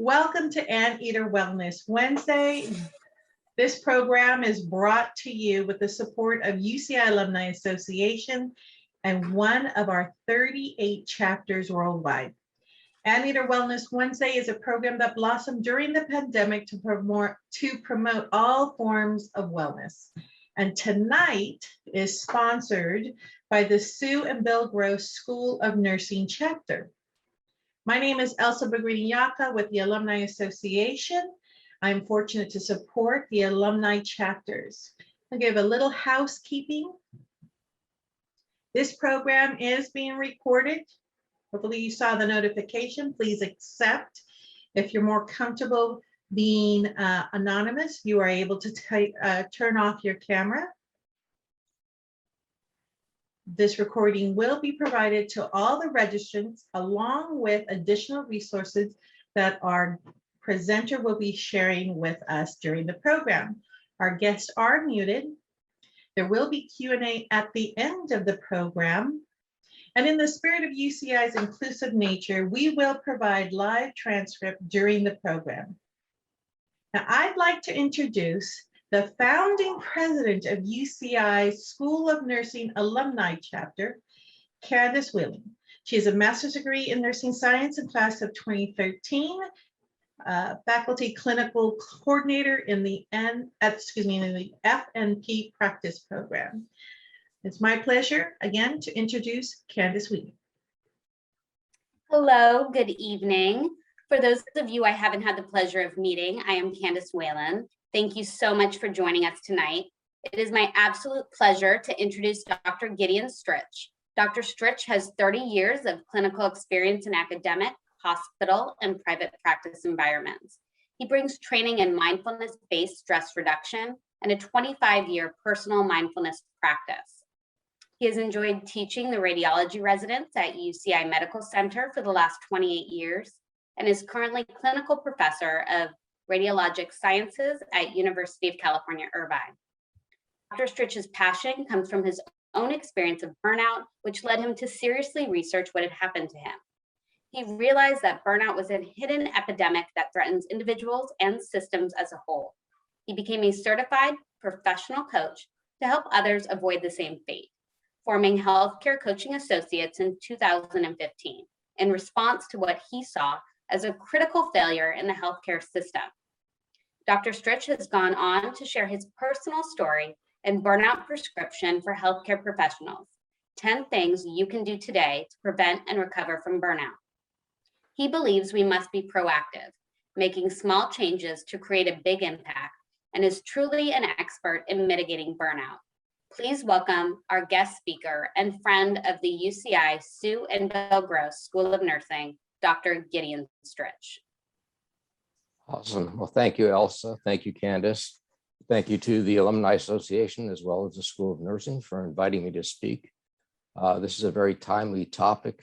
Welcome to Anteater Wellness Wednesday. This program is brought to you with the support of UCI Alumni Association and one of our 38 chapters worldwide. Anteater Wellness Wednesday is a program that blossomed during the pandemic to promote all forms of wellness. And tonight is sponsored by the Sue and Bill Gross School of Nursing chapter. My name is Elsa Bagrini-Yaka with the Alumni Association. I'm fortunate to support the alumni chapters. I'll give a little housekeeping. This program is being recorded. Hopefully you saw the notification. Please accept. If you're more comfortable being anonymous, you are able to turn off your camera. This recording will be provided to all the registrants along with additional resources that our presenter will be sharing with us during the program. Our guests are muted. There will be Q&A at the end of the program. And in the spirit of UCI's inclusive nature, we will provide live transcript during the program. Now, I'd like to introduce the founding president of UCI's School of Nursing Alumni Chapter, Candace Wheeling. She has a master's degree in nursing science in class of 2013, faculty clinical coordinator in the FNP practice program. It's my pleasure again to introduce Candace Wheeling. Hello, good evening. For those of you I haven't had the pleasure of meeting, I am Candace Whelan. Thank you so much for joining us tonight. It is my absolute pleasure to introduce Dr. Gideon Strich. Dr. Strich has 30 years of clinical experience in academic, hospital, and private practice environments. He brings training in mindfulness-based stress reduction and a 25-year personal mindfulness practice. He has enjoyed teaching the radiology residents at UCI Medical Center for the last 28 years and is currently clinical professor of Radiologic Sciences at University of California, Irvine. Dr. Strich's passion comes from his own experience of burnout, which led him to seriously research what had happened to him. He realized that burnout was a hidden epidemic that threatens individuals and systems as a whole. He became a certified professional coach to help others avoid the same fate, forming Healthcare Coaching Associates in 2015 in response to what he saw as a critical failure in the healthcare system. Dr. Strich has gone on to share his personal story and burnout prescription for healthcare professionals, 10 things you can do today to prevent and recover from burnout. He believes we must be proactive, making small changes to create a big impact, and is truly an expert in mitigating burnout. Please welcome our guest speaker and friend of the UCI Sue and Bill Gross School of Nursing, Dr. Gideon Strich. Awesome. Well, thank you, Elsa. Thank you, Candace. Thank you to the Alumni Association as well as the School of Nursing for inviting me to speak. This is a very timely topic.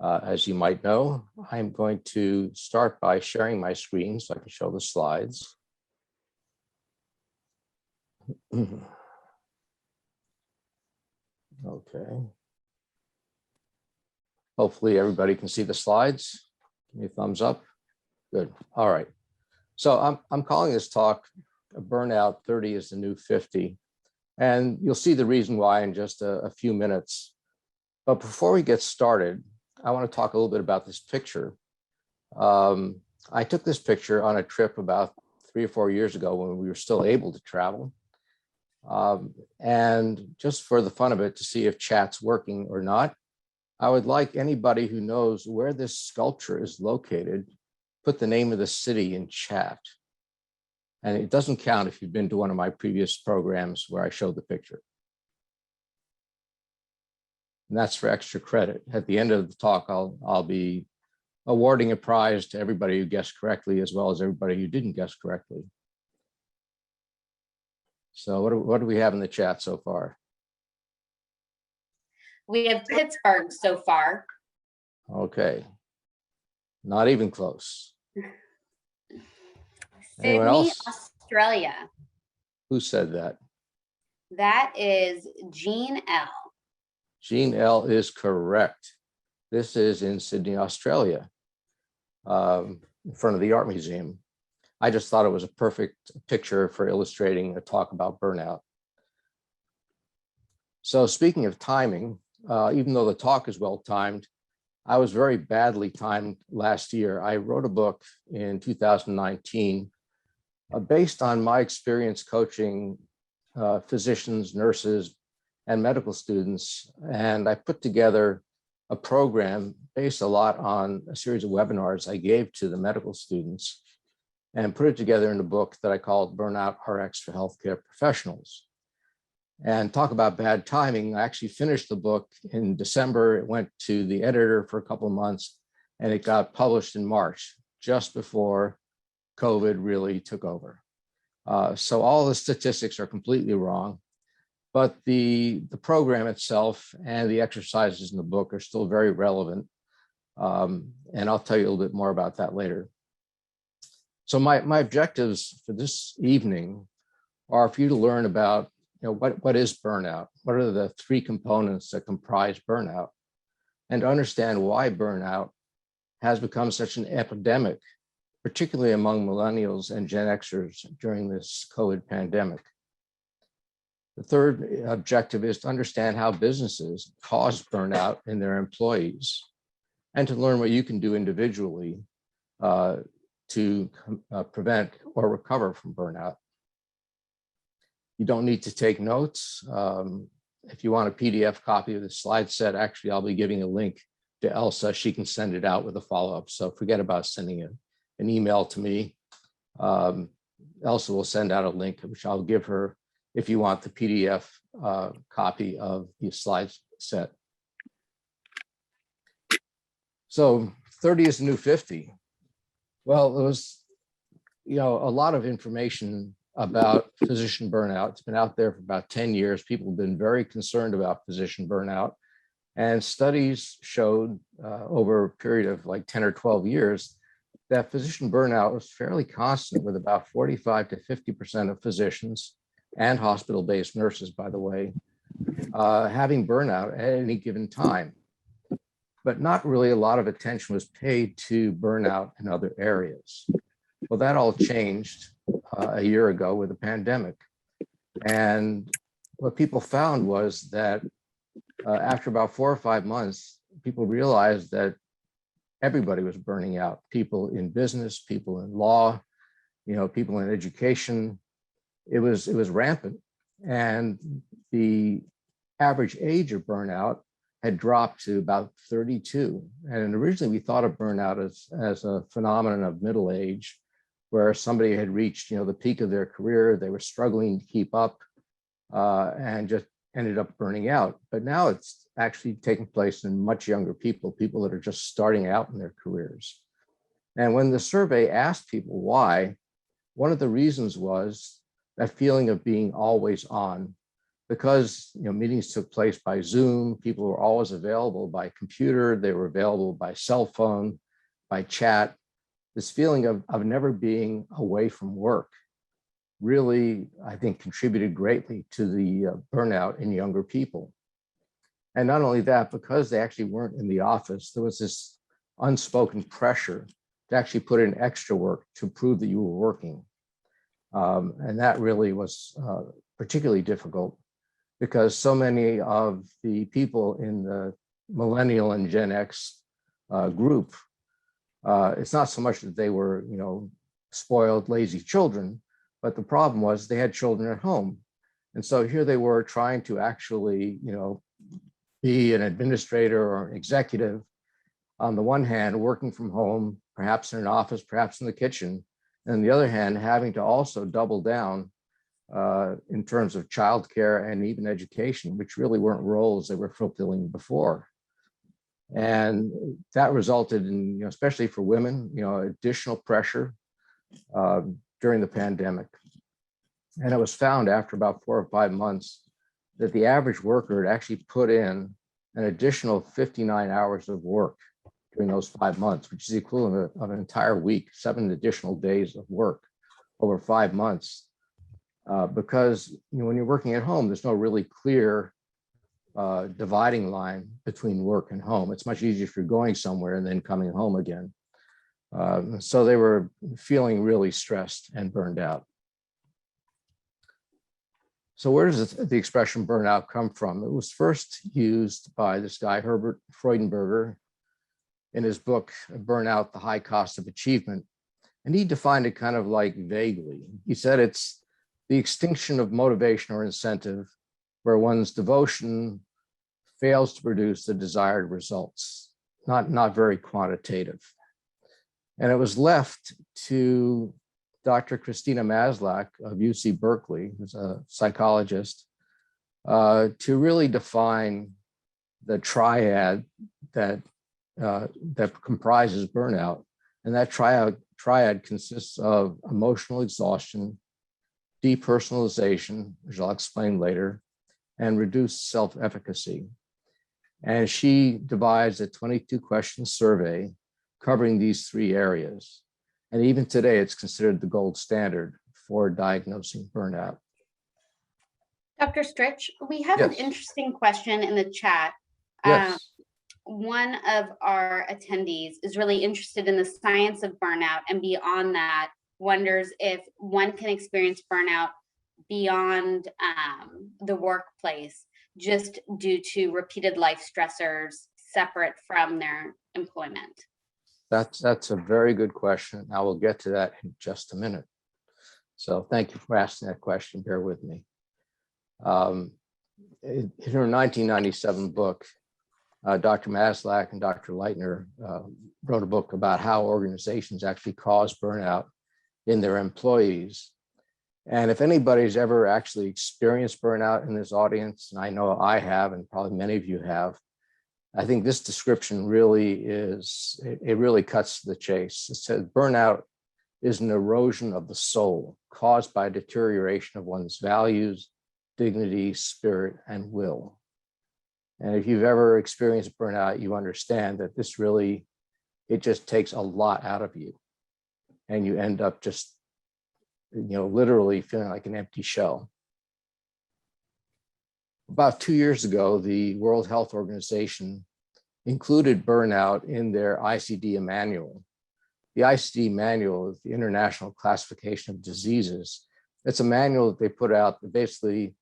As you might know, I'm going to start by sharing my screen so I can show the slides. Okay. Hopefully everybody can see the slides. Give me a thumbs up. Good. All right. So I'm calling this talk Burnout 30 is the New 50. And you'll see the reason why in just a few minutes. But before we get started, I want to talk a little bit about this picture. I took this picture on a trip about 3 or 4 years ago when we were still able to travel. And just for the fun of it, to see if chat's working or not, I would like anybody who knows where this sculpture is located, put the name of the city in chat. And it doesn't count if you've been to one of my previous programs where I showed the picture. And that's for extra credit. At the end of the talk, I'll be awarding a prize to everybody who guessed correctly, as well as everybody who didn't guess correctly. So what do we have in the chat so far? We have Pittsburgh so far. Okay. Not even close. Anyone Sydney, else? Australia. Who said that? That is Jean L. Jean L is correct. This is in Sydney, Australia. in front of the art museum. I just thought it was a perfect picture for illustrating a talk about burnout. So speaking of timing, even though the talk is well timed, I was very badly timed last year. I wrote a book in 2019 based on my experience coaching physicians, nurses, and medical students. And I put together a program based a lot on a series of webinars I gave to the medical students and put it together in a book that I called Burnout RX for Healthcare Professionals. And talk about bad timing, I actually finished the book in December. It went to the editor for a couple of months and it got published in March, just before COVID really took over. So all the statistics are completely wrong, but the program itself and the exercises in the book are still very relevant. And I'll tell you a little bit more about that later. So my objectives for this evening are for you to learn about what is burnout? What are the three components that comprise burnout? And to understand why burnout has become such an epidemic, particularly among millennials and Gen Xers during this COVID pandemic. The third objective is to understand how businesses cause burnout in their employees and to learn what you can do individually to prevent or recover from burnout. You don't need to take notes. If you want a PDF copy of the slide set, actually, I'll be giving a link to Elsa. She can send it out with a follow-up. So forget about sending an email to me. Elsa will send out a link, which I'll give her if you want the PDF copy of the slides set. So 30 is the new 50. Well, there was, a lot of information about physician burnout. It's been out there for about 10 years. People have been very concerned about physician burnout. And studies showed over a period of like 10 or 12 years that physician burnout was fairly constant, with about 45 to 50% of physicians and hospital-based nurses, by the way, having burnout at any given time. But not really a lot of attention was paid to burnout in other areas. Well, that all changed a year ago with the pandemic. And what people found was that after about 4 or 5 months, people realized that everybody was burning out. People in business, people in law, people in education. It was rampant. And the average age of burnout had dropped to about 32. And originally we thought of burnout as a phenomenon of middle age, where somebody had reached, the peak of their career, they were struggling to keep up and just ended up burning out. But now it's actually taking place in much younger people that are just starting out in their careers. And when the survey asked people why, one of the reasons was that feeling of being always on. Because meetings took place by Zoom, people were always available by computer, they were available by cell phone, by chat. This feeling of never being away from work really, I think, contributed greatly to the burnout in younger people. And not only that, because they actually weren't in the office, there was this unspoken pressure to actually put in extra work to prove that you were working. And that really was particularly difficult, because so many of the people in the millennial and Gen X group, it's not so much that they were, spoiled, lazy children, but the problem was they had children at home. And so here they were trying to actually, be an administrator or an executive. On the one hand, working from home, perhaps in an office, perhaps in the kitchen. And on the other hand, having to also double down in terms of childcare and even education, which really weren't roles they were fulfilling before. And that resulted in, especially for women, additional pressure during the pandemic. And it was found after about 4 or 5 months that the average worker had actually put in an additional 59 hours of work during those 5 months, which is the equivalent of an entire week, 7 additional days of work over 5 months. Because when you're working at home, there's no really clear dividing line between work and home. It's much easier if you're going somewhere and then coming home again. So they were feeling really stressed and burned out. So where does the expression burnout come from? It was first used by this guy, Herbert Freudenberger, in his book, Burnout, the High Cost of Achievement. And he defined it kind of like vaguely. He said it's the extinction of motivation or incentive where one's devotion fails to produce the desired results, not very quantitative. And it was left to Dr. Christina Maslach of UC Berkeley, who's a psychologist, to really define the triad that comprises burnout. And that triad consists of emotional exhaustion, depersonalization, which I'll explain later, and reduced self-efficacy. And she devised a 22-question survey covering these three areas. And even today, it's considered the gold standard for diagnosing burnout. Dr. Strich, we have an interesting question in the chat. Yes. One of our attendees is really interested in the science of burnout, and beyond that, wonders if one can experience burnout beyond the workplace, just due to repeated life stressors separate from their employment. That's a very good question. I will get to that in just a minute. So thank you for asking that question. Bear with me. In her 1997 book, Dr. Maslach and Dr. Leitner wrote a book about how organizations actually cause burnout in their employees. And if anybody's ever actually experienced burnout in this audience, and I know I have, and probably many of you have, I think this description really it really cuts to the chase. It says burnout is an erosion of the soul caused by deterioration of one's values, dignity, spirit, and will. And if you've ever experienced burnout, you understand that this really, it just takes a lot out of you. And you end up just, literally feeling like an empty shell. About 2 years ago, the World Health Organization included burnout in their ICD manual. The ICD manual is the International Classification of Diseases. It's a manual that they put out that basically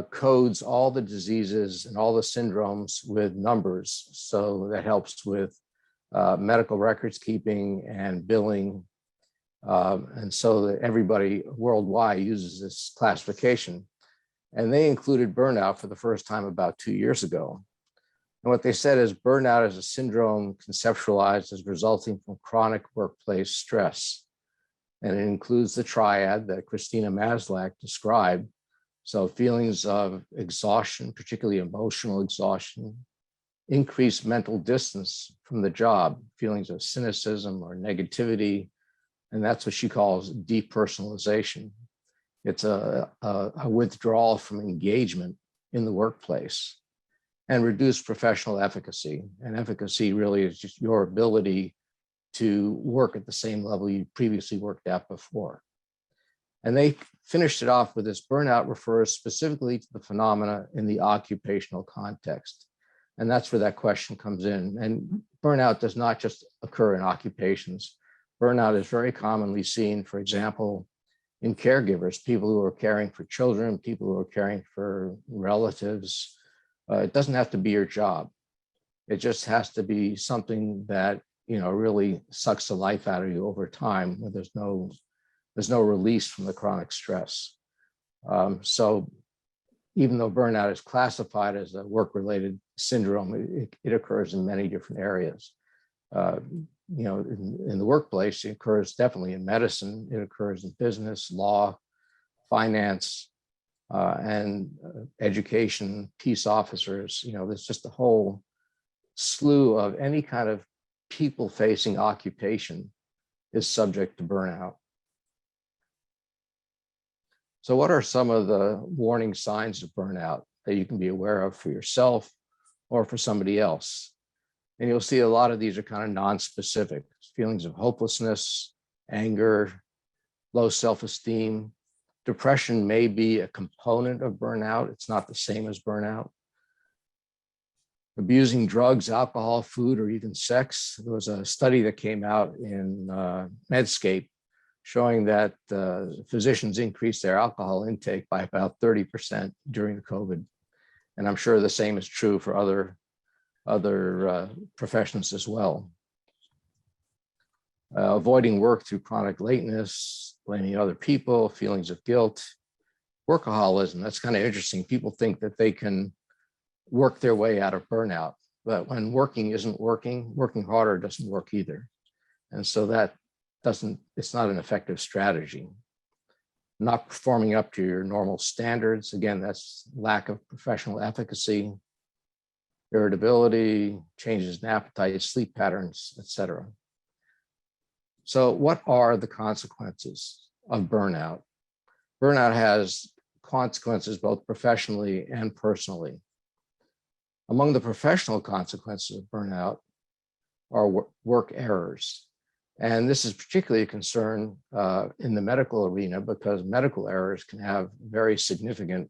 codes all the diseases and all the syndromes with numbers. So that helps with medical records keeping and billing. And so that everybody worldwide uses this classification. And they included burnout for the first time about 2 years ago. And what they said is burnout is a syndrome conceptualized as resulting from chronic workplace stress. And it includes the triad that Christina Maslach described. So feelings of exhaustion, particularly emotional exhaustion, increased mental distance from the job, feelings of cynicism or negativity. And that's what she calls depersonalization. It's a withdrawal from engagement in the workplace, and reduced professional efficacy. And efficacy really is just your ability to work at the same level you previously worked at before. And they finished it off with this: burnout refers specifically to the phenomena in the occupational context. And that's where that question comes in. And burnout does not just occur in occupations. Burnout is very commonly seen, for example, in caregivers, people who are caring for children, people who are caring for relatives. It doesn't have to be your job. It just has to be something that, really sucks the life out of you over time, where there's no release from the chronic stress. So even though burnout is classified as a work-related syndrome, it occurs in many different areas. In the workplace, it occurs definitely in medicine, it occurs in business, law, finance, and education, peace officers. There's just a whole slew of any kind of people-facing occupation is subject to burnout. So what are some of the warning signs of burnout that you can be aware of for yourself or for somebody else? And you'll see a lot of these are kind of non-specific. Feelings of hopelessness, anger, low self-esteem. Depression may be a component of burnout. It's not the same as burnout. abusing drugs, alcohol, food, or even sex. There was a study that came out in Medscape showing that physicians increased their alcohol intake by about 30% during the COVID. And I'm sure the same is true for other professions as well. Avoiding work through chronic lateness, blaming other people, feelings of guilt, workaholism. That's kind of interesting. People think that they can work their way out of burnout, but when working isn't working, working harder doesn't work either. And so it's not an effective strategy. Not performing up to your normal standards. Again, that's lack of professional efficacy, irritability, changes in appetite, sleep patterns, etc. So what are the consequences of burnout? Burnout has consequences both professionally and personally. Among the professional consequences of burnout are work errors. And this is particularly a concern in the medical arena because medical errors can have very significant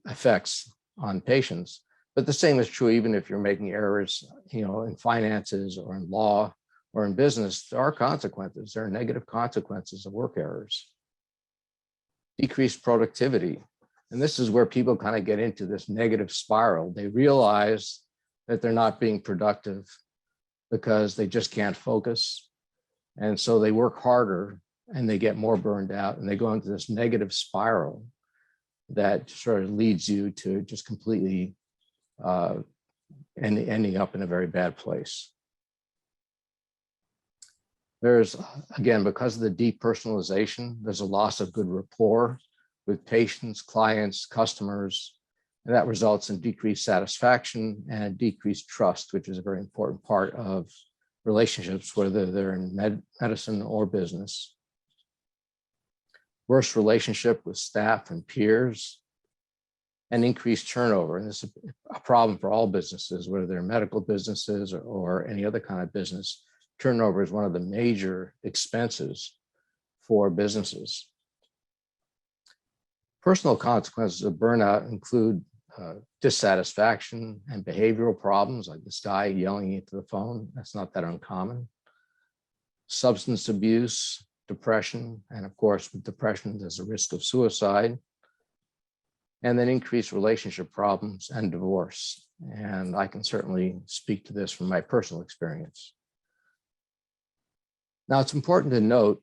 effects on patients. But the same is true even if you're making errors, in finances or in law or in business. There are consequences. There are negative consequences of work errors. Decreased productivity. And this is where people kind of get into this negative spiral. They realize that they're not being productive because they just can't focus. And so they work harder and they get more burned out and they go into this negative spiral that sort of leads you to just completely ending up in a very bad place. There's, again, because of the depersonalization, there's a loss of good rapport with patients, clients, customers, and that results in decreased satisfaction and decreased trust, which is a very important part of relationships, whether they're in medicine or business. Worse relationship with staff and peers, and increased turnover. And this is a problem for all businesses, whether they're medical businesses or any other kind of business. Turnover is one of the major expenses for businesses. Personal consequences of burnout include dissatisfaction and behavioral problems, like this guy yelling into the phone. That's not that uncommon. Substance abuse, depression, and of course, with depression, there's a risk of suicide. And then increased relationship problems and divorce. And I can certainly speak to this from my personal experience. Now, it's important to note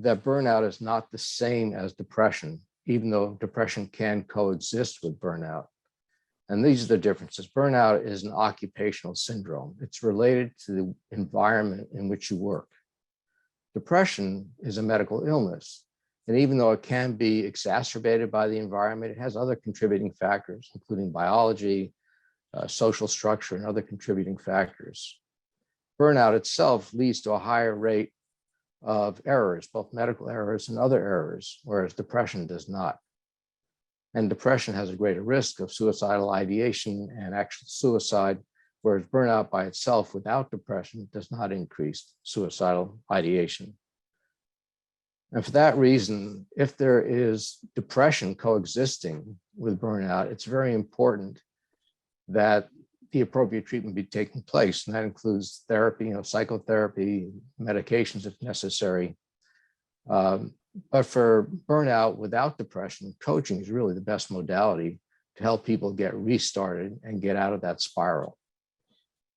that burnout is not the same as depression, even though depression can coexist with burnout. And these are the differences. Burnout is an occupational syndrome. It's related to the environment in which you work. Depression is a medical illness. And even though it can be exacerbated by the environment, it has other contributing factors, including biology, social structure, and other contributing factors. Burnout itself leads to a higher rate of errors, both medical errors and other errors, whereas depression does not. And depression has a greater risk of suicidal ideation and actual suicide, whereas burnout by itself without depression does not increase suicidal ideation. And for that reason, if there is depression coexisting with burnout, it's very important that the appropriate treatment be taking place. And that includes therapy, psychotherapy, medications if necessary. But for burnout without depression, coaching is really the best modality to help people get restarted and get out of that spiral.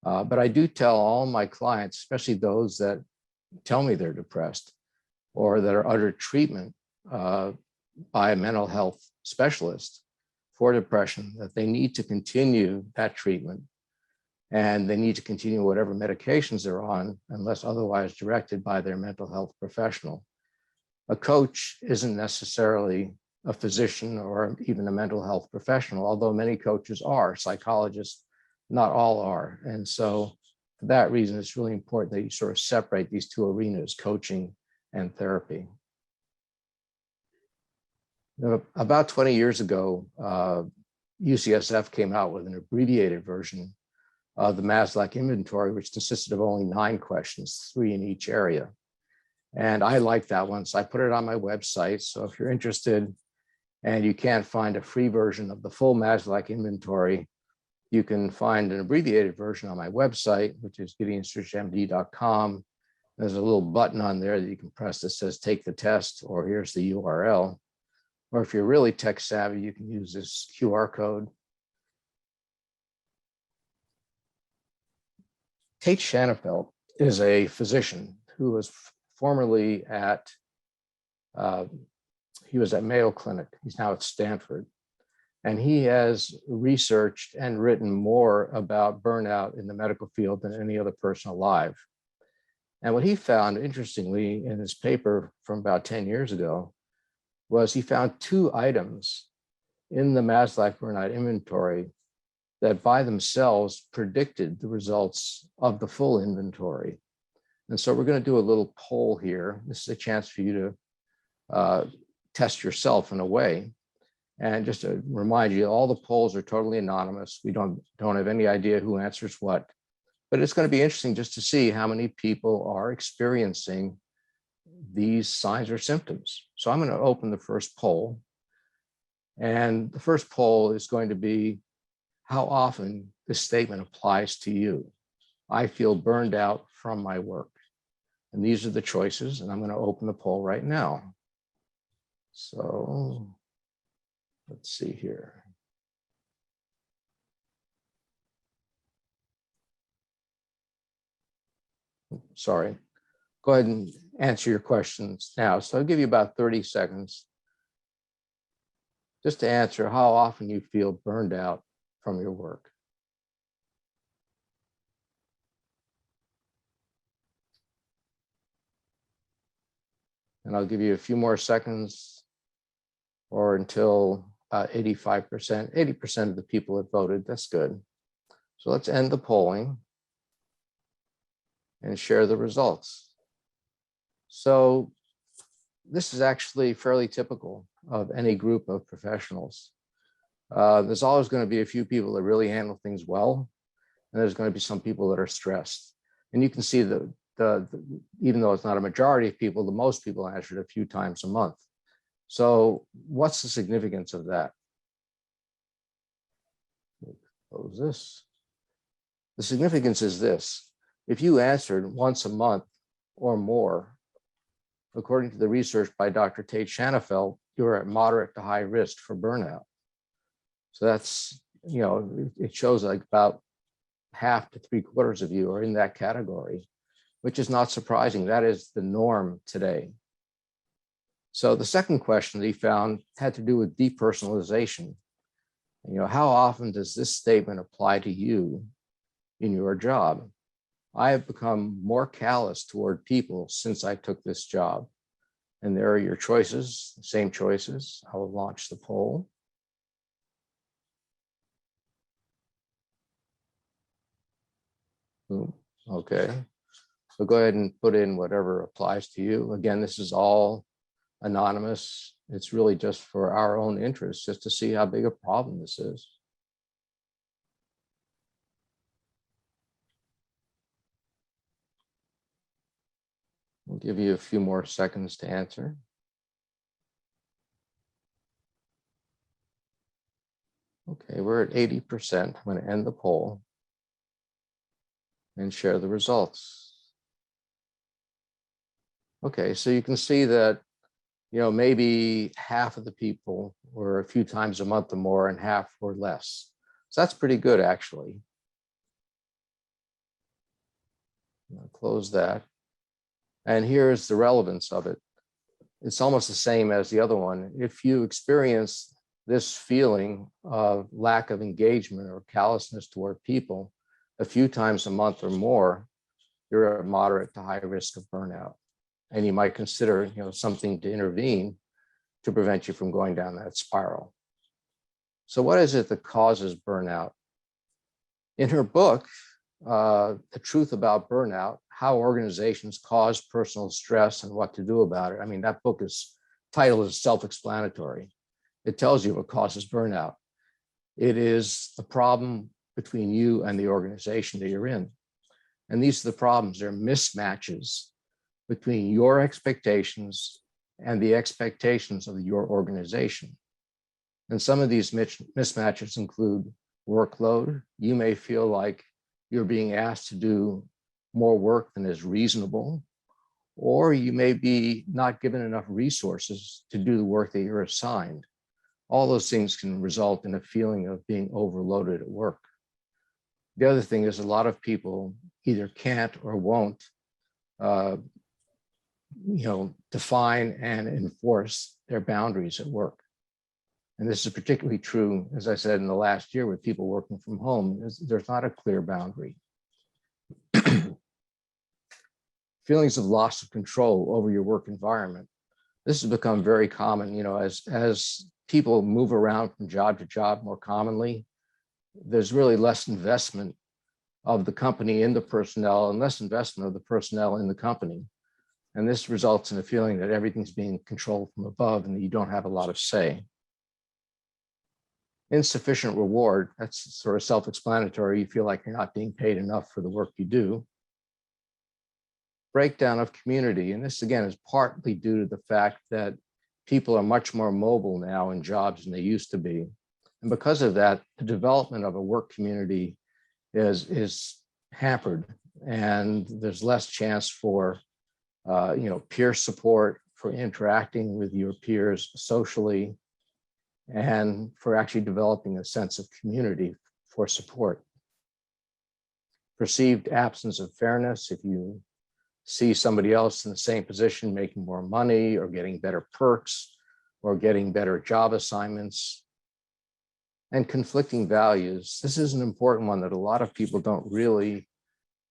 But I do tell all my clients, especially those that tell me they're depressed or that are under treatment by a mental health specialist for depression, that they need to continue that treatment and they need to continue whatever medications they're on unless otherwise directed by their mental health professional. A coach isn't necessarily a physician or even a mental health professional, although many coaches are, psychologists, not all are. And so for that reason, it's really important that you sort of separate these two arenas, coaching and therapy. About 20 years ago, UCSF came out with an abbreviated version of the Maslach inventory, which consisted of only 9 questions, 3 in each area. And I like that one, so I put it on my website. So if you're interested and you can't find a free version of the full Maslach inventory, You can find an abbreviated version on my website, which is gideonstrichmd.com. There's a little button on there that you can press that says take the test, or here's the URL. Or if you're really tech savvy, you can use this QR code. Tate Shanafelt is a physician who was formerly at, he was at Mayo Clinic. He's now at Stanford. And he has researched and written more about burnout in the medical field than any other person alive. And what he found, interestingly, in his paper from about 10 years ago, was he found 2 items in the Maslach burnout inventory that by themselves predicted the results of the full inventory. And so we're going to do a little poll here. This is a chance for you to test yourself in a way. And just to remind you, all the polls are totally anonymous. We don't have any idea who answers what, but it's going to be interesting just to see how many people are experiencing these signs or symptoms. So I'm going to open the first poll. And the first poll is going to be how often this statement applies to you. I feel burned out from my work. And these are the choices, and I'm going to open the poll right now. So let's see here. Sorry. Go ahead and answer your questions now. So I'll give you about 30 seconds just to answer how often you feel burned out from your work. And I'll give you a few more seconds or until 85%, 80% of the people have voted. That's good. So let's end the polling and share the results. So this is actually fairly typical of any group of professionals. There's always going to be a few people that really handle things well, and there's going to be some people that are stressed. And you can see the even though it's not a majority of people, the most people answered a few times a month. So what's the significance of that? Close this. The significance is this: if you answered once a month or more, according to the research by Dr. Tate Shanafelt, you're at moderate to high risk for burnout. So that's, you know, it shows like about half to 3/4 of you are in that category, which is not surprising. That is the norm today. So the second question that he found had to do with depersonalization. You know, how often does this statement apply to you in your job? I have become more callous toward people since I took this job. And there are your choices, same choices. I will launch the poll. Boom. Okay. So go ahead and put in whatever applies to you. Again, this is all anonymous. It's really just for our own interest, just to see how big a problem this is. We'll give you a few more seconds to answer. Okay, we're at 80%. I'm going to end the poll and share the results. Okay, so you can see that, you know, maybe half of the people were a few times a month or more and half were less. So that's pretty good, actually. I'll close that. And here's the relevance of it. It's almost the same as the other one. If you experience this feeling of lack of engagement or callousness toward people a few times a month or more, you're at moderate to high risk of burnout. And you might consider, you know, something to intervene to prevent you from going down that spiral. So what is it that causes burnout? In her book, The Truth About Burnout, How Organizations Cause Personal Stress and What to Do About It. I mean, that book is titled is self-explanatory. It tells you what causes burnout. It is the problem between you and the organization that you're in. And these are the problems. They're mismatches between your expectations and the expectations of your organization. And some of these mismatches include workload. You may feel like you're being asked to do more work than is reasonable, or you may be not given enough resources to do the work that you're assigned. All those things can result in a feeling of being overloaded at work. The other thing is a lot of people either can't or won't define and enforce their boundaries at work. And this is particularly true, as I said, in the last year with people working from home. There's not a clear boundary. Feelings of loss of control over your work environment. This has become very common, as people move around from job to job more commonly. There's really less investment of the company in the personnel and less investment of the personnel in the company. And this results in a feeling that everything's being controlled from above and that you don't have a lot of say. Insufficient reward, that's sort of self-explanatory. You feel like you're not being paid enough for the work you do. Breakdown of community, and this again is partly due to the fact that people are much more mobile now in jobs than they used to be. And because of that, the development of a work community is hampered, and there's less chance for peer support, for interacting with your peers socially, and for actually developing a sense of community for support. Perceived absence of fairness. If you see somebody else in the same position making more money or getting better perks or getting better job assignments. And conflicting values. This is an important one that a lot of people don't really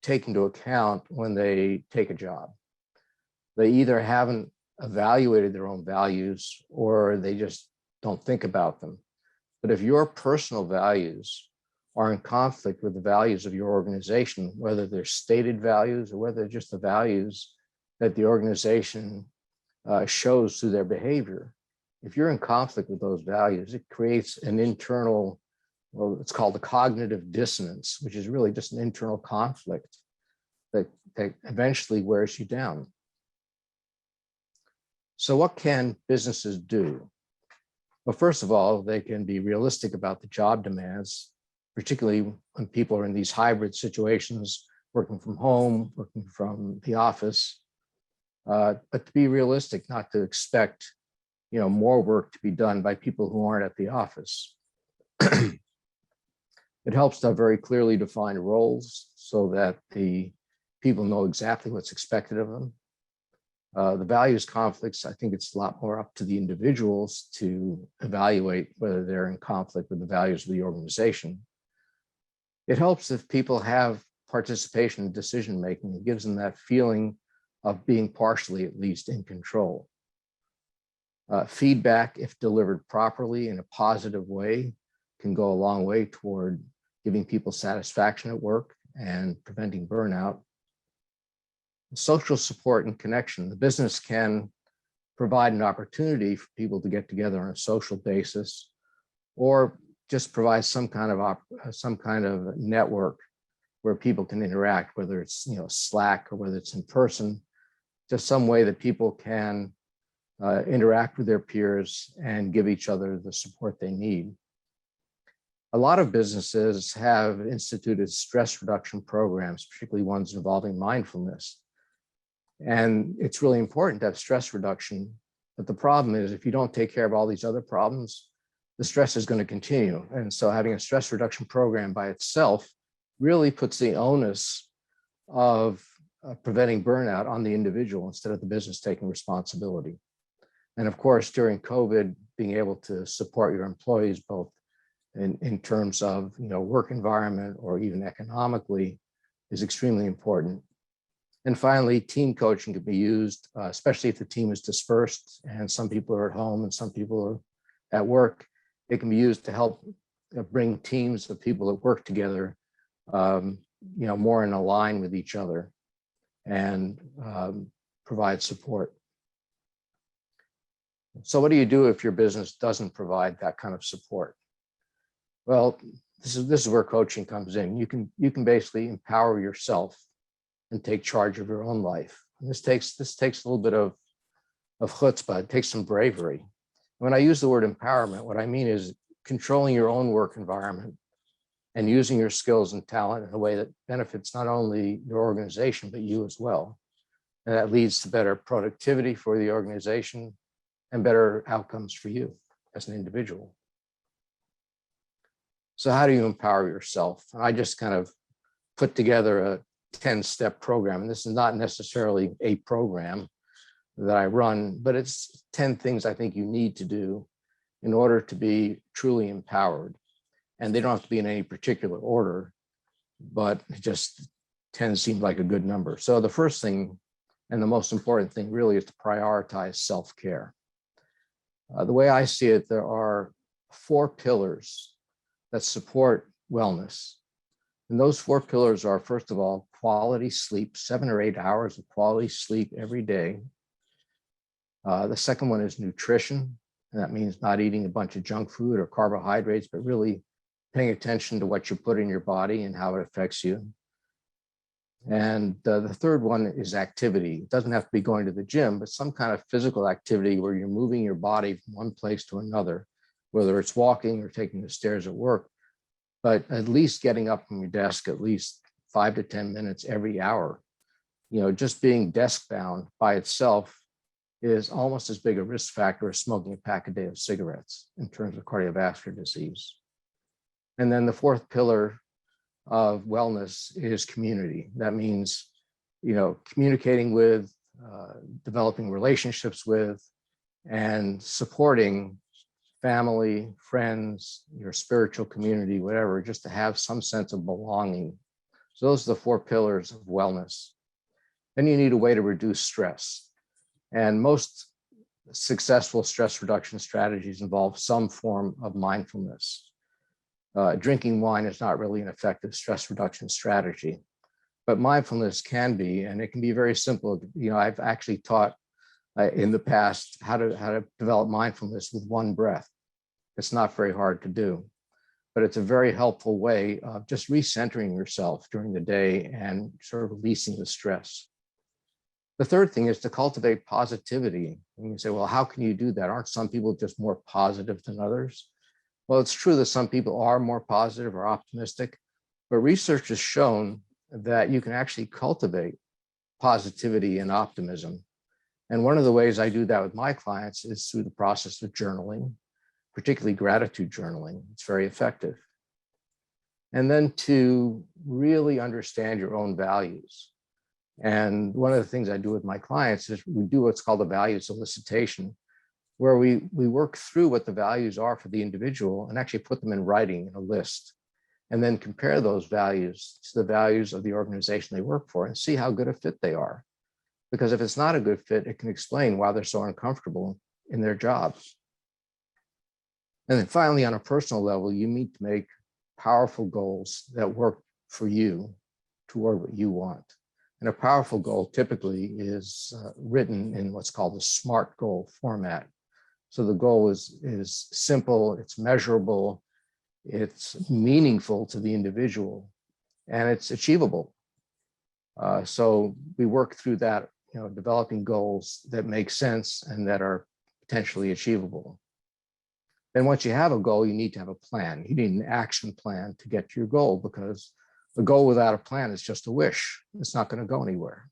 take into account when they take a job. They either haven't evaluated their own values or they just don't think about them. But if your personal values are in conflict with the values of your organization, whether they're stated values or whether they're just the values that the organization shows through their behavior, if you're in conflict with those values, it creates an internal, well, it's called the cognitive dissonance, which is really just an internal conflict that eventually wears you down. So what can businesses do? Well, first of all, they can be realistic about the job demands, particularly when people are in these hybrid situations, working from home, working from the office, but to be realistic, not to expect more work to be done by people who aren't at the office. It helps to have very clearly defined roles so that the people know exactly what's expected of them. The values conflicts, I think it's a lot more up to the individuals to evaluate whether they're in conflict with the values of the organization. It helps if people have participation in decision-making. It gives them that feeling of being partially, at least, in control. Feedback, if delivered properly in a positive way, can go a long way toward giving people satisfaction at work and preventing burnout. Social support and connection. The business can provide an opportunity for people to get together on a social basis, or just provide some kind of network where people can interact, whether it's Slack or whether it's in person, just some way that people can interact with their peers and give each other the support they need. A lot of businesses have instituted stress reduction programs, particularly ones involving mindfulness. And it's really important to have stress reduction. But the problem is, if you don't take care of all these other problems, the stress is going to continue. And so having a stress reduction program by itself really puts the onus of preventing burnout on the individual instead of the business taking responsibility. And of course, during COVID, being able to support your employees, both in terms of work environment or even economically, is extremely important. And finally, team coaching can be used, especially if the team is dispersed and some people are at home and some people are at work. It can be used to help bring teams of people that work together, more in line with each other and provide support. So what do you do if your business doesn't provide that kind of support? Well, this is where coaching comes in. You can basically empower yourself and take charge of your own life. And this takes a little bit of chutzpah. It takes some bravery. When I use the word empowerment, what I mean is controlling your own work environment and using your skills and talent in a way that benefits not only your organization, but you as well. And that leads to better productivity for the organization and better outcomes for you as an individual. So how do you empower yourself? I just kind of put together a 10-step program, and this is not necessarily a program that I run, but it's 10 things I think you need to do in order to be truly empowered. And they don't have to be in any particular order, but just 10 seemed like a good number. So the first thing and the most important thing really is to prioritize self-care. The way I see it, there are 4 pillars that support wellness. And those 4 pillars are, first of all, quality sleep, 7 or 8 hours of quality sleep every day. The second one is nutrition. And that means not eating a bunch of junk food or carbohydrates, but really paying attention to what you put in your body and how it affects you. And the third one is activity. It doesn't have to be going to the gym, but some kind of physical activity where you're moving your body from one place to another, whether it's walking or taking the stairs at work, but at least getting up from your desk at least 5 to 10 minutes every hour. You know, just being desk bound by itself is almost as big a risk factor as smoking a pack a day of cigarettes in terms of cardiovascular disease. And then the fourth pillar of wellness is community. That means, you know, communicating with, developing relationships with, and supporting family, friends, your spiritual community, whatever, just to have some sense of belonging. So those are the 4 pillars of wellness. Then you need a way to reduce stress. And most successful stress reduction strategies involve some form of mindfulness. Drinking wine is not really an effective stress reduction strategy, but mindfulness can be, and it can be very simple. You know, I've actually taught in the past how to develop mindfulness with one breath. It's not very hard to do, but it's a very helpful way of just recentering yourself during the day and sort of releasing the stress. The third thing is to cultivate positivity. And you say, well, how can you do that? Aren't some people just more positive than others? Well, it's true that some people are more positive or optimistic, but research has shown that you can actually cultivate positivity and optimism. And one of the ways I do that with my clients is through the process of journaling, particularly gratitude journaling. It's very effective. And then to really understand your own values. And one of the things I do with my clients is we do what's called a value solicitation, where we work through what the values are for the individual and actually put them in writing in a list, and then compare those values to the values of the organization they work for and see how good a fit they are. Because if it's not a good fit, it can explain why they're so uncomfortable in their jobs. And then finally, on a personal level, you need to make powerful goals that work for you toward what you want. And a powerful goal typically is written in what's called the SMART goal format. So the goal is simple, it's measurable, it's meaningful to the individual, and it's achievable. So we work through that, you know, developing goals that make sense and that are potentially achievable. Then once you have a goal, you need to have a plan. You need an action plan to get to your goal, because a goal without a plan is just a wish. It's not going to go anywhere.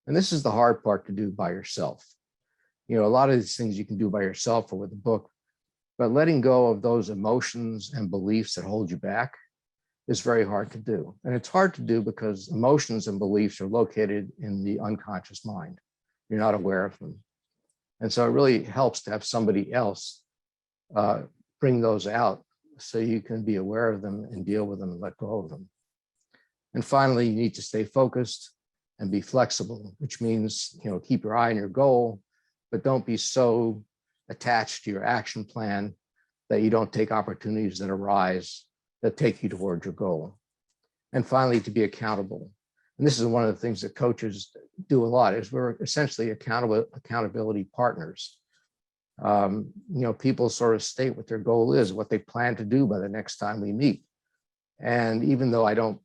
And this is the hard part to do by yourself. You know, a lot of these things you can do by yourself or with a book, but letting go of those emotions and beliefs that hold you back is very hard to do. And it's hard to do because emotions and beliefs are located in the unconscious mind. You're not aware of them. And so it really helps to have somebody else bring those out so you can be aware of them and deal with them and let go of them. And finally, you need to stay focused and be flexible, which means, you know, keep your eye on your goal, but don't be so attached to your action plan that you don't take opportunities that arise that take you toward your goal. And finally, to be accountable. And this is one of the things that coaches do a lot, is we're essentially accountability partners. You know, people sort of state what their goal is, what they plan to do by the next time we meet. And even though I don't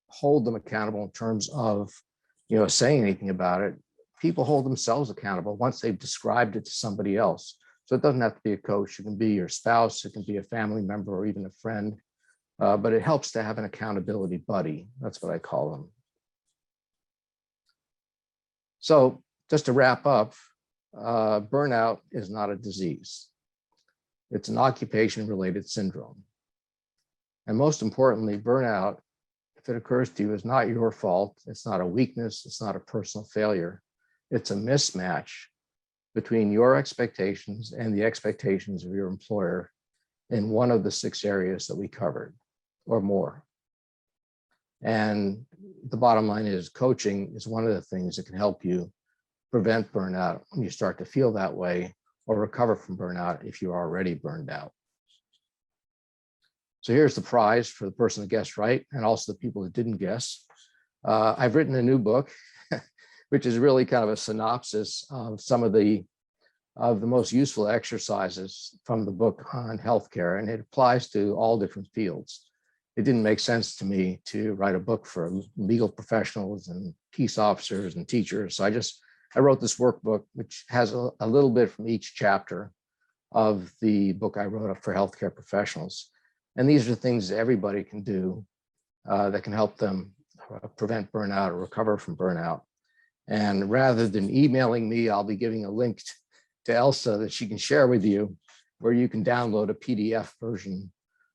hold them accountable in terms of, you know, saying anything about it, people hold themselves accountable once they've described it to somebody else. So it doesn't have to be a coach. It can be your spouse, it can be a family member, or even a friend. but it helps to have an accountability buddy. That's what I call them. So just to wrap up, burnout is not a disease. It's an occupation-related syndrome. And most importantly, burnout, if it occurs to you, is not your fault. It's not a weakness. It's not a personal failure. It's a mismatch between your expectations and the expectations of your employer in one of the 6 areas that we covered or more. And the bottom line is coaching is one of the things that can help you prevent burnout when you start to feel that way, or recover from burnout if you're already burned out. So here's the prize for the person that guessed right, and also the people that didn't guess. I've written a new book, which is really kind of a synopsis of some of the most useful exercises from the book on healthcare, and it applies to all different fields. It didn't make sense to me to write a book for legal professionals and peace officers and teachers. So I wrote this workbook, which has a little bit from each chapter of the book I wrote up for healthcare professionals. And these are things that everybody can do that can help them prevent burnout or recover from burnout. And rather than emailing me, I'll be giving a link to Elsa that she can share with you, where you can download a PDF version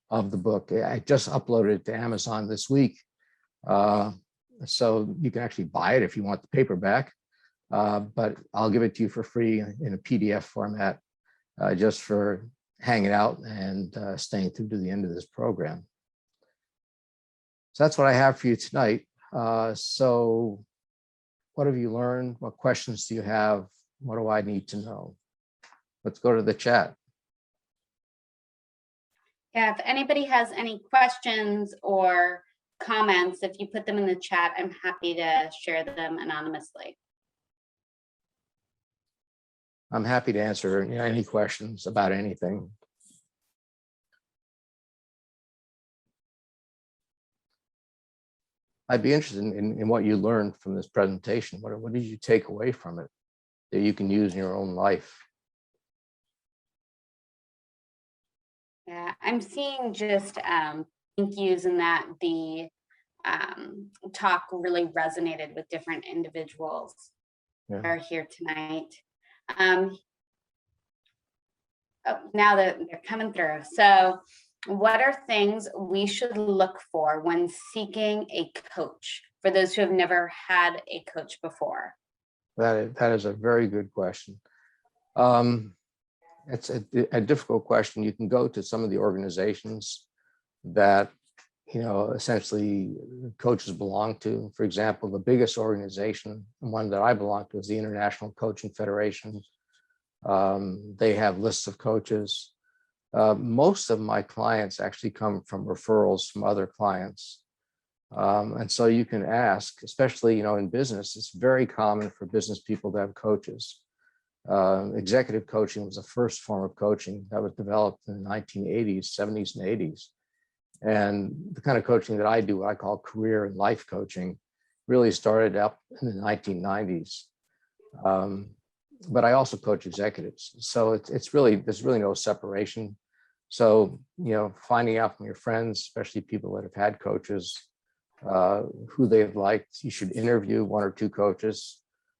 of the book. I just uploaded it to Amazon this week. So you can actually buy it if you want the paperback, but I'll give it to you for free in a PDF format, just for hanging out and staying through to the end of this program. So that's what I have for you tonight. So what have you learned? What questions do you have? What do I need to know? Let's go to the chat. Yeah, if anybody has any questions or comments, if you put them in the chat, I'm happy to share them anonymously. I'm happy to answer any questions about anything. I'd be interested in what you learned from this presentation. What did you take away from it that you can use in your own life? Yeah, I'm seeing just thank yous in that the talk really resonated with different individuals that are here tonight. Oh, now that they're coming through. So what are things we should look for when seeking a coach for those who have never had a coach before? That is a very good question. It's a difficult question. You can go to some of the organizations that, essentially coaches belong to. For example, the biggest organization, the one that I belong to, is the International Coaching Federation. They have lists of coaches. Most of my clients actually come from referrals from other clients. And so you can ask, especially, in business, it's very common for business people to have coaches. Executive coaching was the first form of coaching that was developed in the 1980s, 70s, and 80s. And the kind of coaching that I do, what I call career and life coaching, really started up in the 1990s. But I also coach executives. So there's really no separation. So, finding out from your friends, especially people that have had coaches, who they've liked. You should interview 1 or 2 coaches.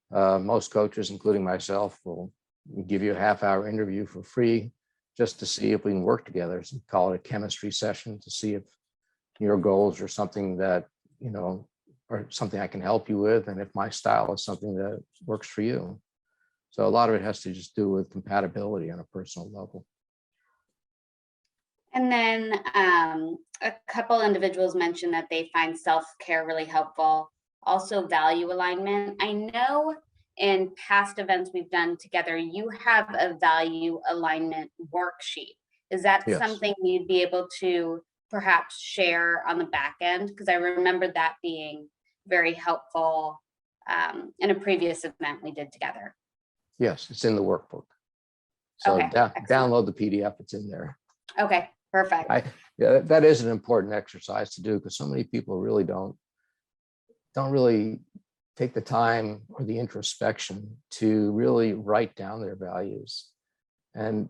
Most coaches, including myself, will give you a half-hour interview for free just to see if we can work together. So call it a chemistry session to see if your goals are something that, or something I can help you with, and if my style is something that works for you. So a lot of it has to just do with compatibility on a personal level. And then a couple individuals mentioned that they find self-care really helpful. Also value alignment. I know in past events we've done together, you have a value alignment worksheet. Is that something you'd be able to perhaps share on the back end? Because I remember that being very helpful in a previous event we did together. Yes, it's in the workbook. So Okay, download the PDF, it's in there. Okay, perfect. That is an important exercise to do, because so many people really don't really take the time or the introspection to really write down their values. And,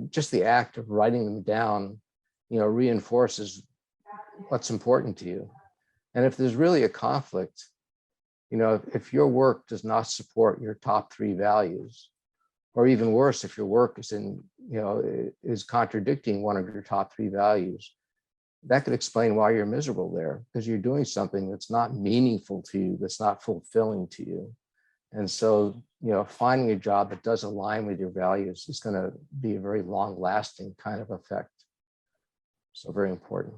just the act of writing them down reinforces what's important to you. And if there's really a conflict, if your work does not support your top 3 values, or even worse, if your work is contradicting one of your top 3 values, that could explain why you're miserable there, because you're doing something that's not meaningful to you, that's not fulfilling to you. And so, finding a job that does align with your values is going to be a very long lasting kind of effect. So very important.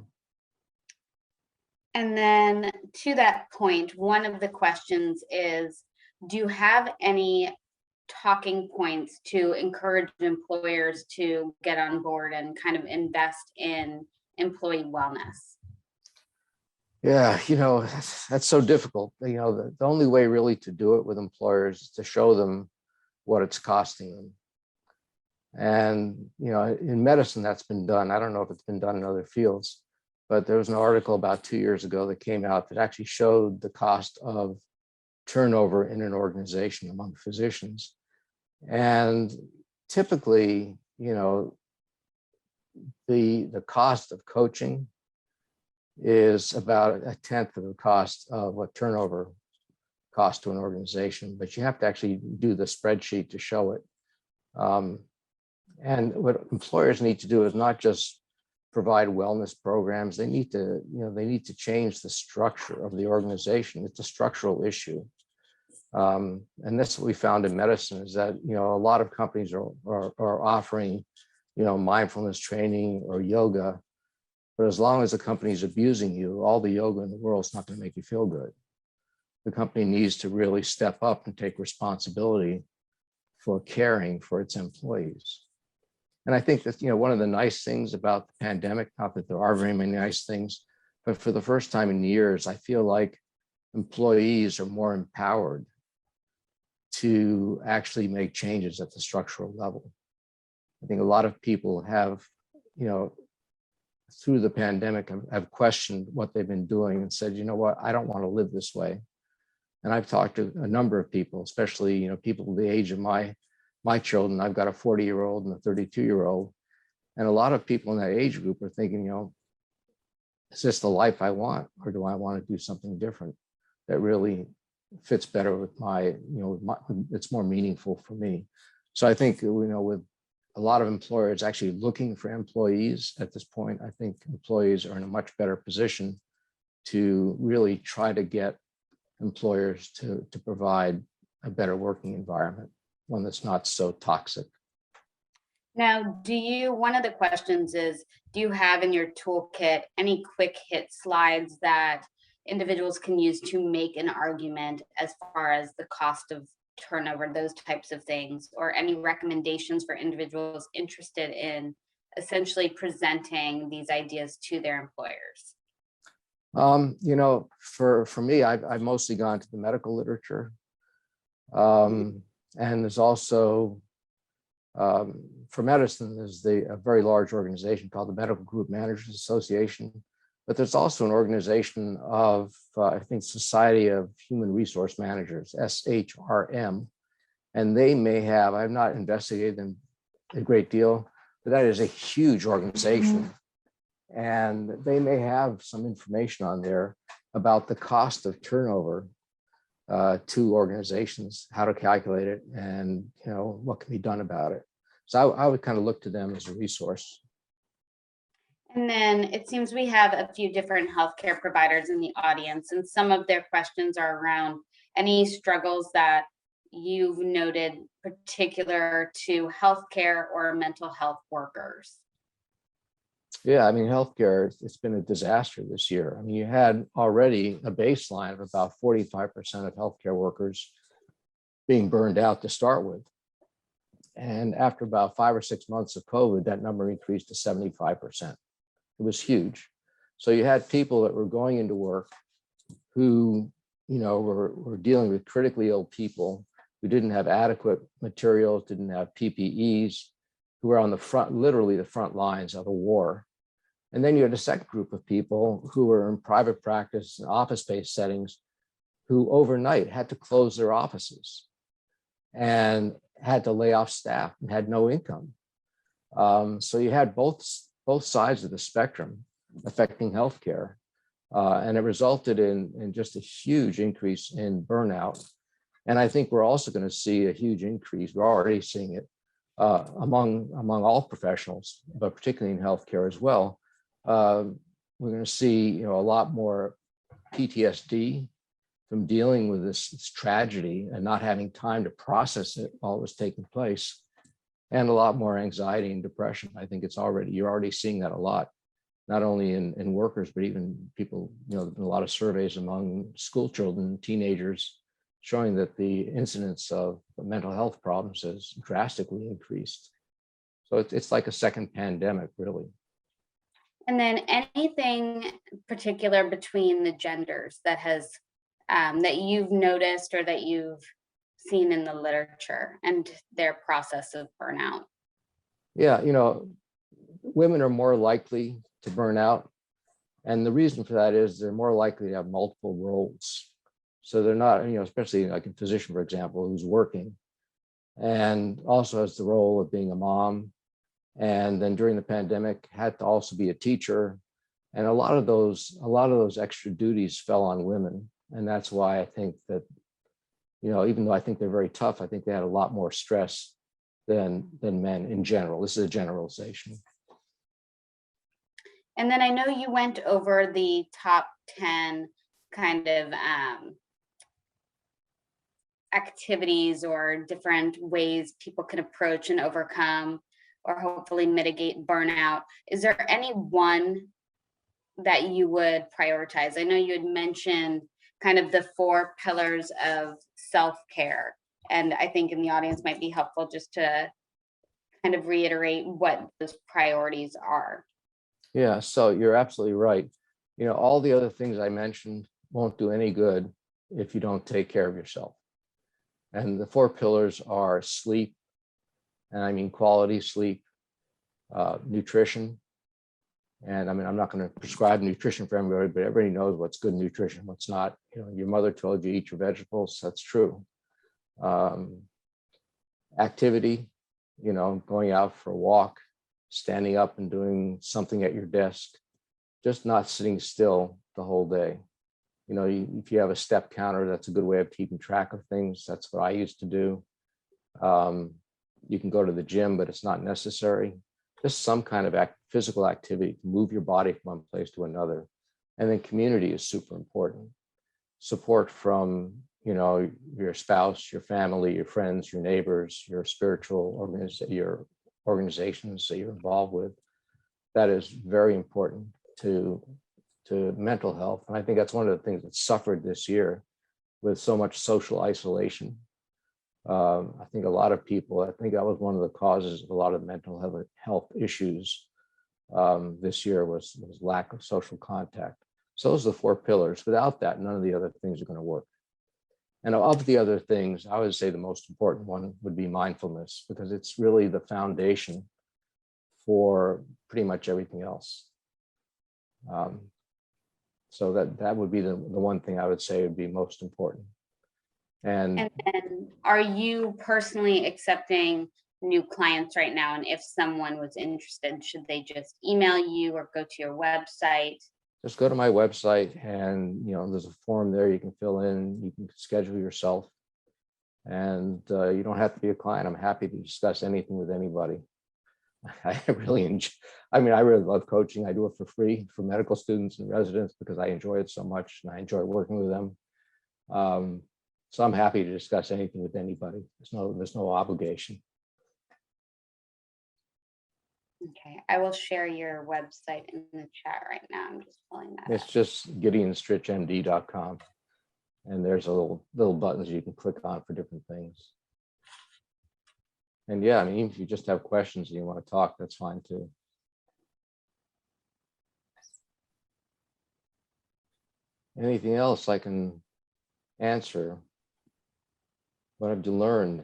And then to that point, one of the questions is, do you have any talking points to encourage employers to get on board and kind of invest in employee wellness? Yeah, that's so difficult. The only way really to do it with employers is to show them what it's costing them. And, in medicine, that's been done. I don't know if it's been done in other fields, but there was an article about 2 years ago that came out that actually showed the cost of turnover in an organization among physicians. And typically, the cost of coaching is about 1/10 of the cost of what turnover costs to an organization, but you have to actually do the spreadsheet to show it. And what employers need to do is not just provide wellness programs. They need to change the structure of the organization. It's a structural issue. And that's what we found in medicine, is that, a lot of companies are offering, mindfulness training or yoga, but as long as the company is abusing you, all the yoga in the world is not going to make you feel good. The company needs to really step up and take responsibility for caring for its employees. And I think that, one of the nice things about the pandemic, not that there are very many nice things, but for the first time in years, I feel like employees are more empowered to actually make changes at the structural level. I think a lot of people have, through the pandemic, have questioned what they've been doing and said, what, I don't want to live this way. And I've talked to a number of people, especially, people the age of my children. I've got a 40-year-old and a 32-year-old. And a lot of people in that age group are thinking, is this the life I want? Or do I want to do something different that really fits better with it's more meaningful for me? So I think, with a lot of employers actually looking for employees at this point, I think employees are in a much better position to really try to get employers to provide a better working environment, one that's not so toxic. Now, one of the questions is, do you have in your toolkit any quick hit slides that individuals can use to make an argument as far as the cost of turnover, those types of things, or any recommendations for individuals interested in essentially presenting these ideas to their employers? For me, I've mostly gone to the medical literature. And there's also, for medicine, there's a very large organization called the Medical Group Managers Association. But there's also an organization of, I think, Society of Human Resource Managers, SHRM. And they may have, I've not investigated them a great deal, but that is a huge organization. And they may have some information on there about the cost of turnover to organizations, how to calculate it, and what can be done about it. So I would kind of look to them as a resource. And then it seems we have a few different healthcare providers in the audience, and some of their questions are around any struggles that you've noted particular to healthcare or mental health workers. Yeah, I mean, healthcare, it's been a disaster this year. I mean, you had already a baseline of about 45% of healthcare workers being burned out to start with. And after about 5 or 6 months of COVID, that number increased to 75%. It was huge. So you had people that were going into work who, were dealing with critically ill people who didn't have adequate materials, didn't have PPEs, who were on the front, literally the front lines of a war. And then you had a second group of people who were in private practice and office-based settings who overnight had to close their offices and had to lay off staff and had no income. So you had both both sides of the spectrum affecting healthcare. And it resulted in just a huge increase in burnout. And I think we're also going to see a huge increase. We're already seeing it among all professionals, but particularly in healthcare as well. We're going to see, a lot more PTSD from dealing with this tragedy and not having time to process it while it was taking place, and a lot more anxiety and depression. I think you're already seeing that a lot, not only in workers, but even people, there's been a lot of surveys among school children, teenagers, showing that the incidence of mental health problems has drastically increased. So it's like a second pandemic, really. And then anything particular between the genders that has that you've noticed or that you've seen in the literature and their process of burnout? Yeah, women are more likely to burn out. And the reason for that is they're more likely to have multiple roles. So they're not, especially like a physician, for example, who's working and also has the role of being a mom. And then during the pandemic had to also be a teacher. And a lot of those extra duties fell on women. And that's why I think that, even though I think they're very tough, I think they had a lot more stress than men in general. This is a generalization. And then I know you went over the top 10 kind of activities or different ways people can approach and overcome or hopefully mitigate burnout. Is there any one that you would prioritize? I know you had mentioned kind of the 4 pillars of self-care, and I think in the audience might be helpful just to kind of reiterate what those priorities are. Yeah, so you're absolutely right. All the other things I mentioned won't do any good if you don't take care of yourself. And the 4 pillars are sleep, and I mean quality sleep, nutrition. And I'm not going to prescribe nutrition for everybody, but everybody knows what's good nutrition, what's not. Your mother told you eat your vegetables. That's true. Activity, going out for a walk, standing up and doing something at your desk, just not sitting still the whole day. If you have a step counter, that's a good way of keeping track of things. That's what I used to do. You can go to the gym, but it's not necessary. Just some kind of physical activity to move your body from one place to another. And then community is super important. Support from, your spouse, your family, your friends, your neighbors, your your organizations that you're involved with. That is very important to mental health. And I think that's one of the things that suffered this year with so much social isolation. I think a lot of people, I think that was one of the causes of a lot of mental health issues this year was lack of social contact. So those are the 4 pillars. Without that, none of the other things are going to work. And of the other things, I would say the most important one would be mindfulness, because it's really the foundation for pretty much everything else. So that would be the one thing I would say would be most important. And are you personally accepting new clients right now? And if someone was interested, should they just email you or go to your website? Just go to my website, and there's a form there you can fill in. You can schedule yourself, and you don't have to be a client. I'm happy to discuss anything with anybody. I really love coaching. I do it for free for medical students and residents because I enjoy it so much, and I enjoy working with them. So I'm happy to discuss anything with anybody. There's no obligation. Okay, I will share your website in the chat right now. I'm just pulling that It's up. just GideonStrichMD.com. And there's a little buttons you can click on for different things. And yeah, even if you just have questions and you want to talk, that's fine too. Anything else I can answer? What have you learned?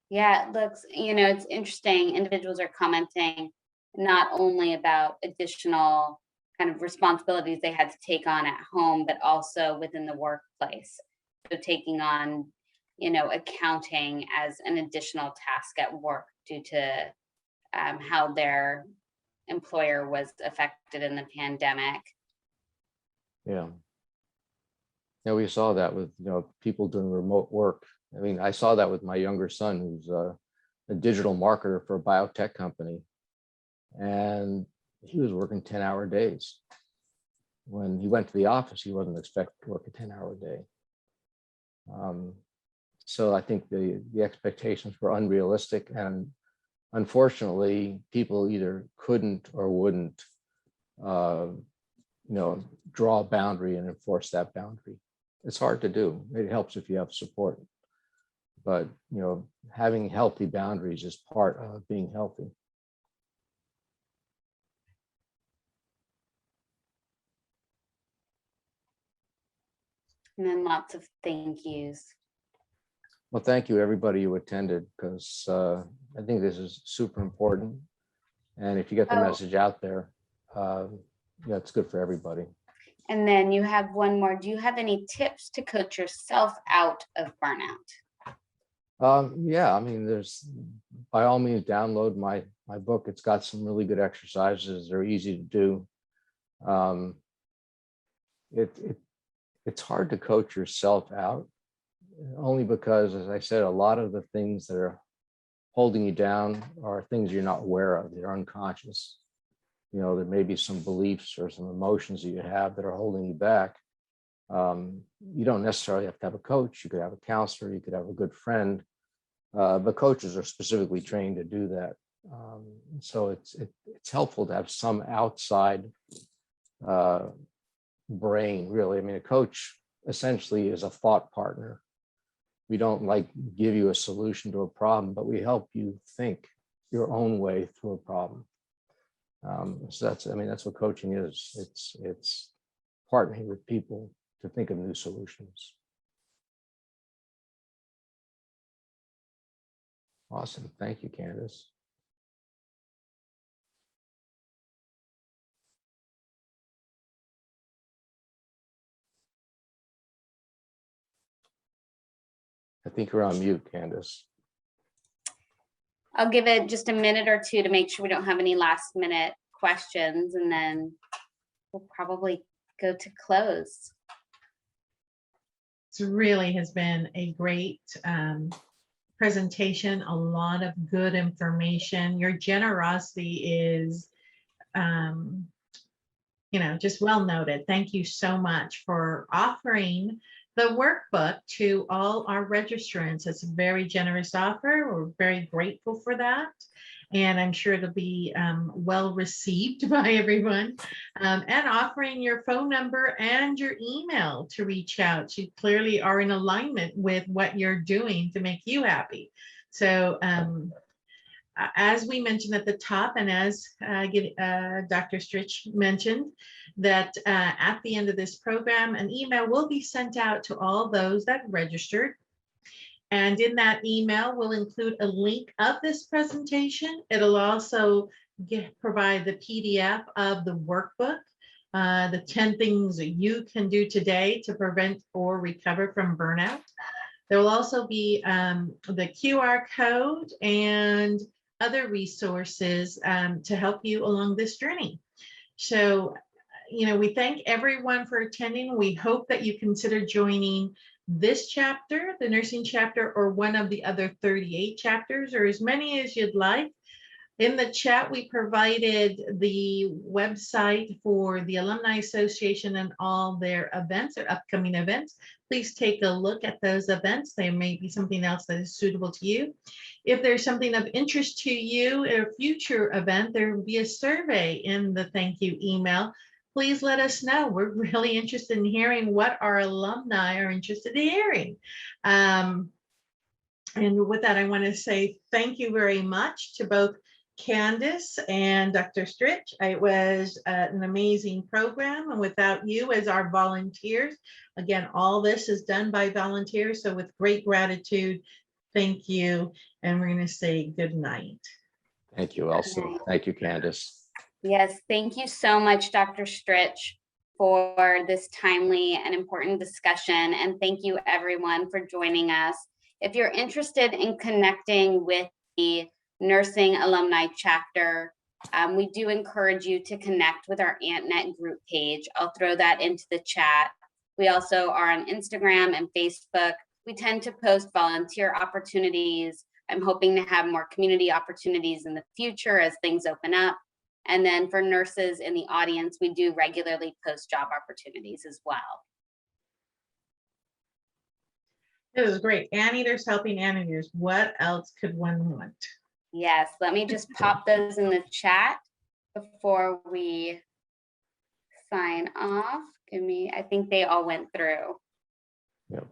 Yeah, it looks, it's interesting. Individuals are commenting not only about additional kind of responsibilities they had to take on at home, but also within the workplace. So taking on, accounting as an additional task at work due to how their employer was affected in the pandemic. Yeah. Yeah, we saw that with, people doing remote work. I mean, I saw that with my younger son, who's a digital marketer for a biotech company. And he was working 10-hour days. When he went to the office, he wasn't expected to work a 10-hour day. So I think the expectations were unrealistic, and unfortunately, people either couldn't or wouldn't, draw a boundary and enforce that boundary. It's hard to do. It helps if you have support, but having healthy boundaries is part of being healthy. And then lots of thank yous. Well, thank you, everybody who attended, because I think this is super important. And if you get the message out there, it's good for everybody. And then you have one more. Do you have any tips to coach yourself out of burnout? Yeah, I mean, there's, by all means, download my book. It's got some really good exercises. They're easy to do. It's hard to coach yourself out, only because, as I said, a lot of the things that are holding you down are things you're not aware of. They're unconscious. There may be some beliefs or some emotions that you have that are holding you back. You don't necessarily have to have a coach. You could have a counselor. You could have a good friend. But coaches are specifically trained to do that. So it's helpful to have some outside brain, really. I mean, a coach essentially is a thought partner. We don't give you a solution to a problem, but we help you think your own way through a problem. So that's what coaching is. It's partnering with people to think of new solutions. Awesome. Thank you, Candace. I think you're on mute, Candace. I'll give it just a minute or two to make sure we don't have any last minute questions, and then we'll probably go to close. It really has been a great presentation, a lot of good information. Your generosity is, just well noted. Thank you so much for offering the workbook to all our registrants. It's a very generous offer. We're very grateful for that. And I'm sure it'll be well received by everyone. And offering your phone number and your email to reach out. You clearly are in alignment with what you're doing to make you happy. So as we mentioned at the top, and as Dr. Strich mentioned, that at the end of this program, an email will be sent out to all those that registered. And in that email, we'll include a link of this presentation. It'll also provide the PDF of the workbook, the 10 things that you can do today to prevent or recover from burnout. There will also be the QR code and other resources to help you along this journey. So, we thank everyone for attending. We hope that you consider joining this chapter, the nursing chapter, or one of the other 38 chapters, or as many as you'd like. In the chat, we provided the website for the Alumni Association and all their events or upcoming events. Please take a look at those events. There may be something else that is suitable to you. If there's something of interest to you in a future event, there will be a survey in the thank you email. Please let us know. We're really interested in hearing what our alumni are interested in hearing. And with that, I want to say thank you very much to both Candace and Dr. Strich. It was an amazing program, and without you as our volunteers, again, all this is done by volunteers. So with great gratitude, thank you. And we're going to say good night. Thank you, Elsie. Thank you, Candace. Yes, thank you so much, Dr. Strich, for this timely and important discussion. And thank you, everyone, for joining us. If you're interested in connecting with the nursing alumni chapter. We do encourage you to connect with our AntNet group page. I'll throw that into the chat. We also are on Instagram and Facebook. We tend to post volunteer opportunities. I'm hoping to have more community opportunities in the future as things open up. And then for nurses in the audience, we do regularly post job opportunities as well. It was great. Anteaters helping anteaters. What else could one want? Yes, let me just pop those in the chat before we sign off. I think they all went through. Yep.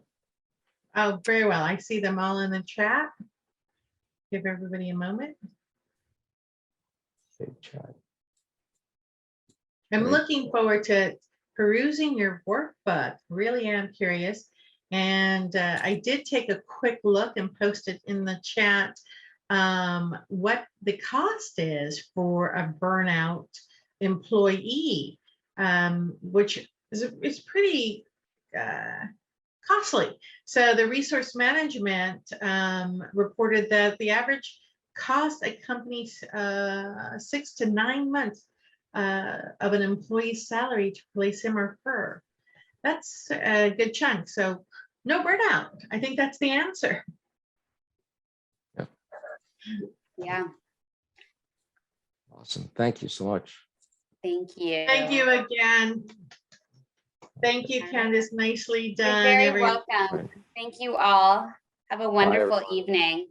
Oh, very well. I see them all in the chat. Give everybody a moment. Big chat. I'm Great. looking forward to perusing your workbook. Really am curious. And I did take a quick look and post it in the chat what the cost is for a burnout employee, which is pretty costly. So the resource management reported that the average cost at companies 6 to 9 months of an employee's salary to replace him or her. That's a good chunk. So no burnout. I think that's the answer. Yeah, Awesome. Thank you so much. thank you. Thank you again. Thank you, Candace. Nicely You're done. very everyone. welcome. Thank you all. Have a wonderful evening.